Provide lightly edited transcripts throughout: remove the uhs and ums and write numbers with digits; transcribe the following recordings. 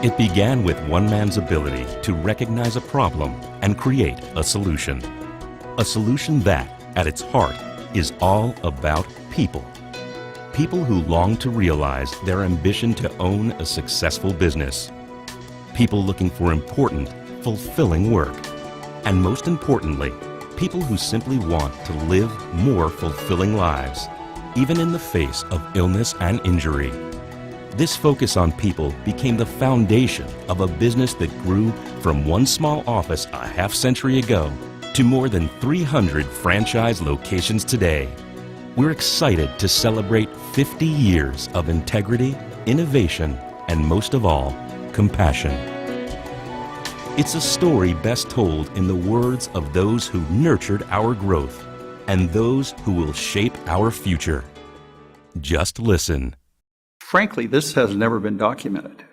It began with one man's ability to recognize a problem and create a solution. A solution that, at its heart, is all about people. People who long to realize their ambition to own a successful business. People looking for important, fulfilling work. And most importantly, people who simply want to live more fulfilling lives, even in the face of illness and injury. This focus on people became the foundation of a business that grew from one small office a half-century ago to more than 300 franchise locations today. We're excited to celebrate 50 years of integrity, innovation, and most of all, compassion. It's a story best told in the words of those who nurtured our growth and those who will shape our future. Just listen. Frankly, this has never been documented.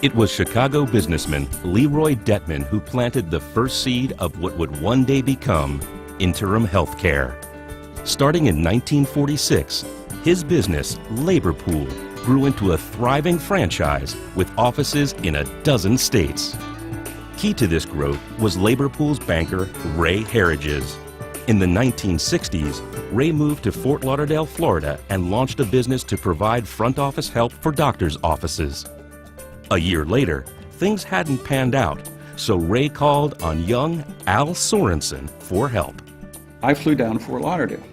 It was Chicago businessman Leroy Detman who planted the first seed of what would one day become Interim Healthcare. Starting in 1946, his business, Labor Pool, grew into a thriving franchise with offices in a dozen states. Key to this growth was Labor Pool's banker, Ray Harridges. In the 1960s, Ray moved to Fort Lauderdale, Florida, and launched a business to provide front office help for doctors' offices. A year later, things hadn't panned out, so Ray called on young Al Sorensen for help. I flew down to Fort Lauderdale.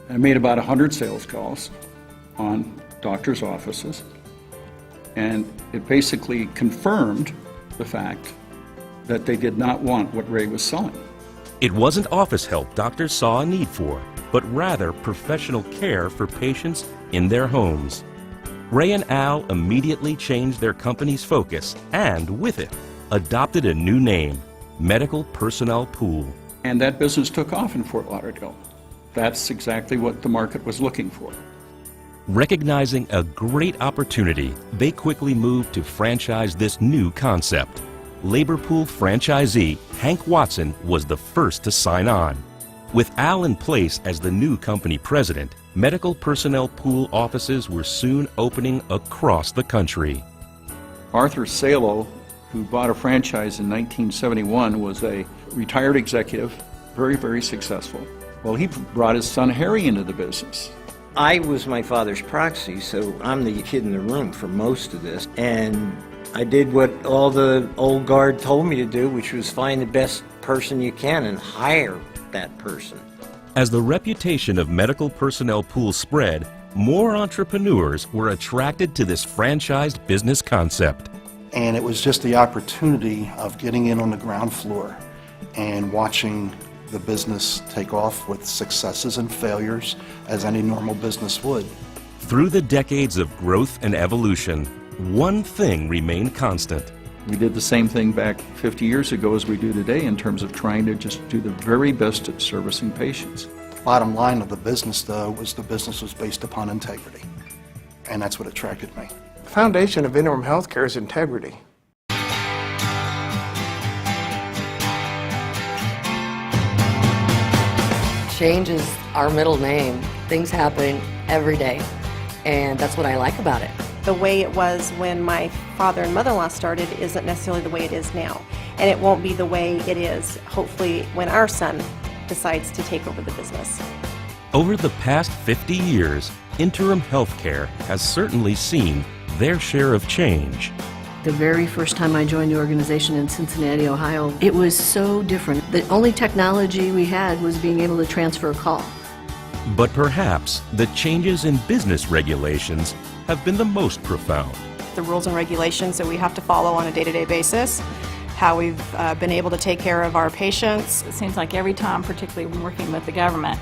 I made about 100 sales calls on doctors' offices, and it basically confirmed the fact that they did not want what Ray was selling. It wasn't office help doctors saw a need for, but rather professional care for patients in their homes. Ray and Al immediately changed their company's focus and, with it, adopted a new name, Medical Personnel Pool. And that business took off in Fort Lauderdale. That's exactly what the market was looking for. Recognizing a great opportunity, they quickly moved to franchise this new concept. Labor Pool franchisee Hank Watson was the first to sign on. With Al in place as the new company president, Medical Personnel Pool offices were soon opening across the country. Arthur Salo, who bought a franchise in 1971, was a retired executive, very, very successful. Well, he brought his son Harry into the business. I was my father's proxy, so I'm the kid in the room for most of this. And I did what all the old guard told me to do, which was find the best person you can and hire that person. As the reputation of Medical Personnel Pool spread, more entrepreneurs were attracted to this franchised business concept. And it was just the opportunity of getting in on the ground floor and watching the business take off with successes and failures as any normal business would. Through the decades of growth and evolution, one thing remained constant. We did the same thing back 50 years ago as we do today in terms of trying to just do the very best at servicing patients. Bottom line of the business, though, was the business was based upon integrity. And that's what attracted me. The foundation of Interim Healthcare is integrity. Change is our middle name. Things happen every day, and that's what I like about it. The way it was when my father and mother-in-law started isn't necessarily the way it is now, and it won't be the way it is, hopefully, when our son decides to take over the business. Over the past 50 years, Interim Healthcare has certainly seen their share of change. The very first time I joined the organization in Cincinnati, Ohio, it was so different. The only technology we had was being able to transfer a call. But perhaps the changes in business regulations have been the most profound. The rules and regulations that we have to follow on a day-to-day basis, how we've been able to take care of our patients. It seems like every time, particularly when working with the government,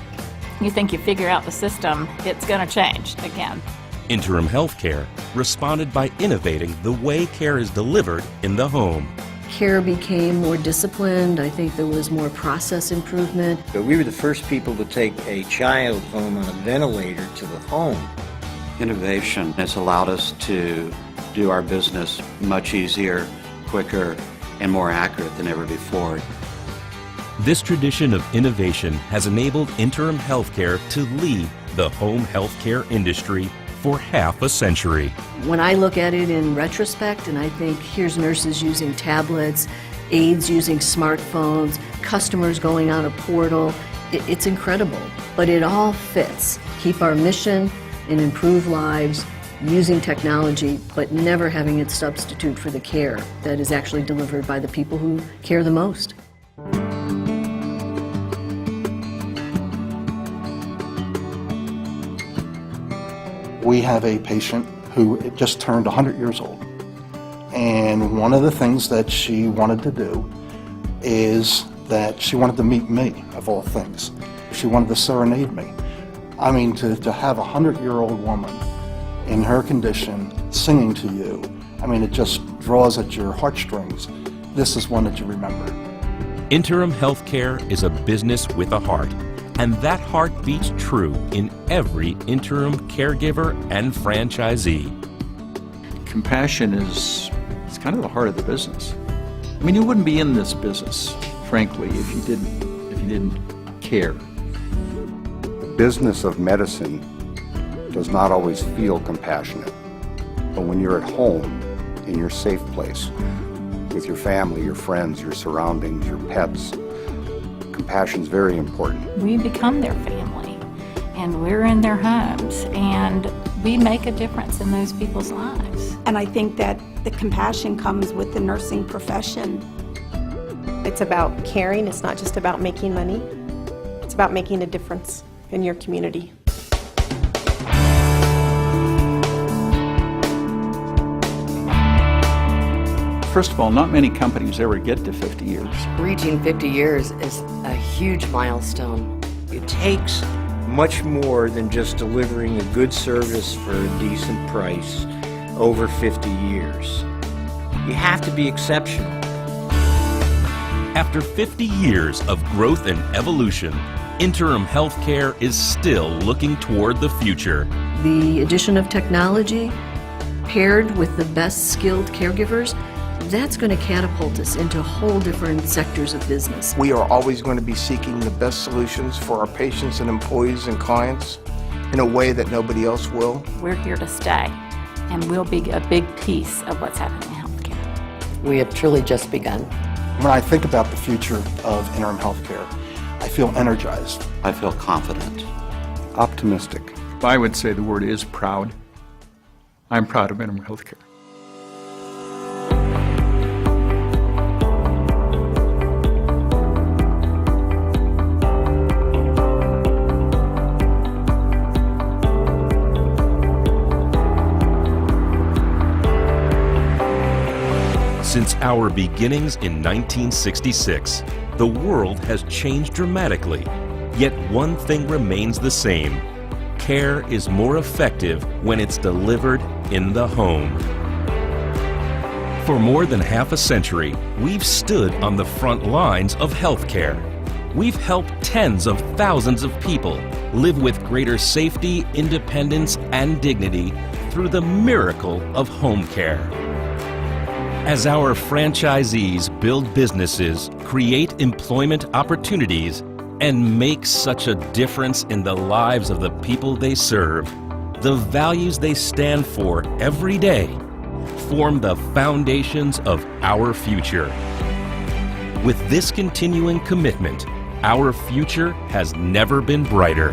you think you figure out the system, it's going to change again. Interim Healthcare responded by innovating the way care is delivered in the home. Care became more disciplined. I think there was more process improvement. But we were the first people to take a child home on a ventilator to the home. Innovation has allowed us to do our business much easier, quicker, and more accurate than ever before. This tradition of innovation has enabled Interim Healthcare to lead the home healthcare industry for half a century. When I look at it in retrospect and I think here's nurses using tablets, aides using smartphones, customers going on a portal, it's incredible. But it all fits. Keep our mission and improve lives using technology, but never having it substitute for the care that is actually delivered by the people who care the most. We have a patient who just turned 100 years old. And one of the things that she wanted to do is that she wanted to meet me, of all things. She wanted to serenade me. I mean, to have a 100-year-old woman in her condition singing to you, I mean, it just draws at your heartstrings. This is one that you remember. Interim Healthcare is a business with a heart, and that heart beats true in every interim caregiver and franchisee. Compassion is kind of the heart of the business. I mean, you wouldn't be in this business, frankly, if you didn't care. The business of medicine does not always feel compassionate, but when you're at home, in your safe place, with your family, your friends, your surroundings, your pets, compassion is very important. We become their family, and we're in their homes, and we make a difference in those people's lives. And I think that the compassion comes with the nursing profession. It's about caring. It's not just about making money. It's about making a difference in your community. First of all, not many companies ever get to 50 years. Reaching 50 years is a huge milestone. It takes much more than just delivering a good service for a decent price over 50 years. You have to be exceptional. After 50 years of growth and evolution, Interim Healthcare is still looking toward the future. The addition of technology paired with the best skilled caregivers, that's going to catapult us into whole different sectors of business. We are always going to be seeking the best solutions for our patients and employees and clients in a way that nobody else will. We're here to stay, and we'll be a big piece of what's happening in healthcare. We have truly just begun. When I think about the future of interim healthcare, I feel energized. I feel confident. Optimistic. I would say the word is proud. I'm proud of Interim Healthcare. Since our beginnings in 1966, the world has changed dramatically. Yet one thing remains the same. Care is more effective when it's delivered in the home. For more than half a century, we've stood on the front lines of healthcare. We've helped tens of thousands of people live with greater safety, independence, and dignity through the miracle of home care. As our franchisees build businesses, create employment opportunities, and make such a difference in the lives of the people they serve, the values they stand for every day form the foundations of our future. With this continuing commitment, our future has never been brighter.